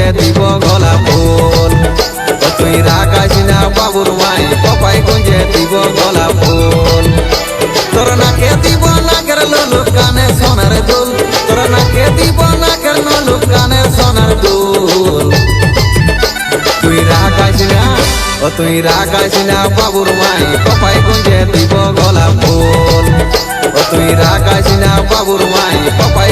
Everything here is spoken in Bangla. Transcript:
গুঞ্জে দিব গলা ফুল। তুই রাখাস না বাবুর মাই পাপাই গুঞ্জে দিব গলা ফুল। তোর নাকে দিব নাকের ললুক কানে সোনার দুল, তোর নাকে দিব নাকের ললুক কানে সোনার দুল। তুই রাখাস না তুই রাখাস না বাবুর মাই পাপাই গুঞ্জে দিব গলা ফুল। তুই রাখাস না বাবুর মাই পাপাই